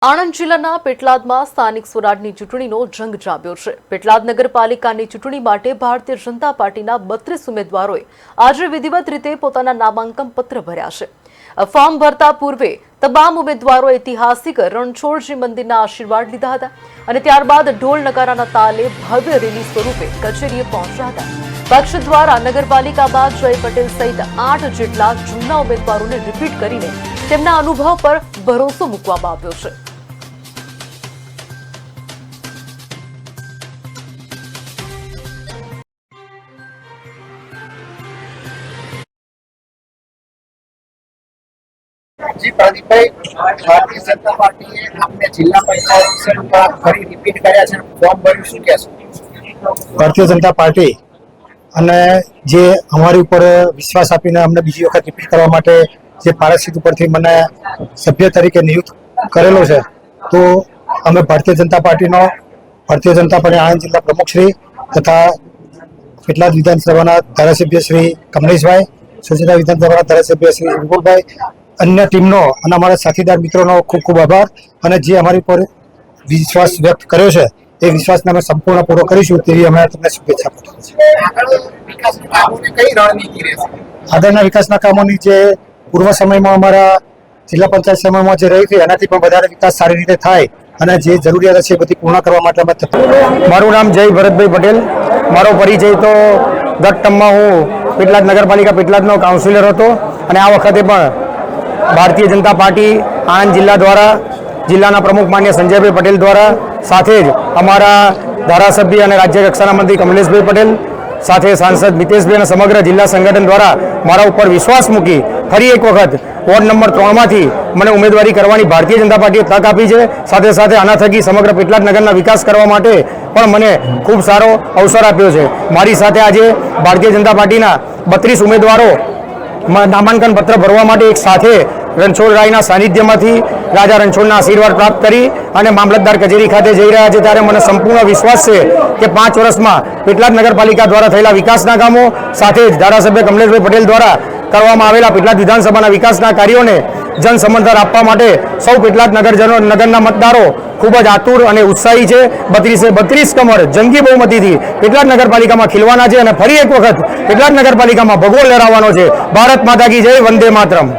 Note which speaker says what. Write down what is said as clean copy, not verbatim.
Speaker 1: આણંદ જિલ્લાના પેટલાદમાં સ્થાનિક સ્વરાજની ચૂંટણીનો જંગ જામ્યો છે। પેટલાદ નગરપાલિકાની ચૂંટણી માટે ભારતીય જનતા પાર્ટીના 32 ઉમેદવારોએ આજે વિધિવત રીતે પોતાના નામાંકન પત્ર ભર્યા છે। ફોર્મ ભરતા પૂર્વે તમામ ઉમેદવારોએ ઐતિહાસિક રણછોડજી મંદિરના આશીર્વાદ લીધા હતા અને ત્યારબાદ ઢોલ નગારાના તાલે ભવ્ય રેલી સ્વરૂપે કચેરીએ પહોંચ્યા હતા। પક્ષ દ્વારા નગરપાલિકામાં જય પટેલ સહિત 8 જેટલા જૂના ઉમેદવારોને રિપીટ કરીને તેમના અનુભવ પર ભરોસો મૂકવામાં આવ્યો છે।
Speaker 2: जी प्रदीप भाई, भारतीय जनता पार्टी अपने जिला पंचायत फरी रिपीट કર્યા છે, ફોર્મ ભર્યું, શું કહેશો?
Speaker 3: ભારતીય જનતા પાર્ટી અને જે અમારી ઉપર વિશ્વાસ આપીને અમને બીજી વખત રિપીટ કરવા માટે જે પારસ સીટ ઉપરથી મને સભ્ય તરીકે નિયુક્ત કરેલો છે, તો અમે ભારતીય જનતા પાર્ટી આણંદ જિલ્લા પ્રમુખ શ્રી તથા પેટલાદ વિધાનસભાના ધારાસભ્ય શ્રી કમલેશભાઈ, સુચિતા વિધાનસભાના ધારાસભ્ય શ્રી વિપુલભાઈ, અન્ય ટીમનો અને અમારા સાથીદાર મિત્રોનો ખૂબ ખૂબ આભાર। અને જે અમારી પર વિશ્વાસ વ્યક્ત કર્યો છે એ વિશ્વાસને અમે સંપૂર્ણ પૂરો કરીશું તેવી અમે તમને શુભેચ્છા પાઠવું છું। આગળના વિકાસના કામોની જે પૂર્વ સમયમાં અમારા જિલ્લા પંચાયત સમયમાં જે રહી હતી એનાથી પણ વધારે વિકાસ સારી રીતે થાય અને જે જરૂરિયાત છે એ બધી પૂર્ણ કરવા માટે અમે
Speaker 4: મારું નામ જય ભરતભાઈ પટેલ। મારો પરિચય તો ગત ટર્મમાં હું પેટલાદ નગરપાલિકા પેટલાદનો કાઉન્સિલર હતો અને આ વખતે પણ ભારતીય જનતા પાર્ટી આણંદ જિલ્લા દ્વારા જિલ્લાના પ્રમુખ માન્ય સંજયભાઈ પટેલ દ્વારા સાથે જ અમારા ધારાસભ્ય અને રાજ્ય કક્ષાના મંત્રી કમલેશભાઈ પટેલ સાથે સાંસદ મિતેશભાઈ અને સમગ્ર જિલ્લા સંગઠન દ્વારા મારા ઉપર વિશ્વાસ મૂકી ફરી એક વખત વોર્ડ નંબર 3માંથી મને ઉમેદવારી કરવાની ભારતીય જનતા પાર્ટીએ તક આપી છે। સાથે સાથે આના થકી સમગ્ર પેટલાદ નગરના વિકાસ કરવા માટે પણ મને ખૂબ સારો અવસર આપ્યો છે। મારી સાથે આજે ભારતીય જનતા પાર્ટીના 32 ઉમેદવારો નામાંકન પત્ર ભરવા માટે એક સાથે રણછોડરાયના સાનિધ્યમાંથી રાજા રણછોડના આશીર્વાદ પ્રાપ્ત કરી અને મામલતદાર કચેરી ખાતે જઈ રહ્યા છે, ત્યારે મને સંપૂર્ણ વિશ્વાસ છે કે 5 વર્ષમાં પેટલાદ નગરપાલિકા દ્વારા થયેલા વિકાસના કામો સાથે જ ધારાસભ્ય કમલેશભાઈ પટેલ દ્વારા કરવામાં આવેલા પેટલાદ વિધાનસભાના વિકાસના કાર્યોને જન સમર્થન આપવા માટે સૌ પેટલાદ નગરના મતદારો ખૂબ જ આતુર અને ઉત્સાહી છે। 32 કમર જંગી બહુમતીથી પેટલાદ નગરપાલિકામાં ખીલવાના છે અને ફરી એક વખત પેટલાદ નગરપાલિકામાં ભગવો લહેરાવવાનો છે। ભારત માતા કી જય, વંદે માતરમ।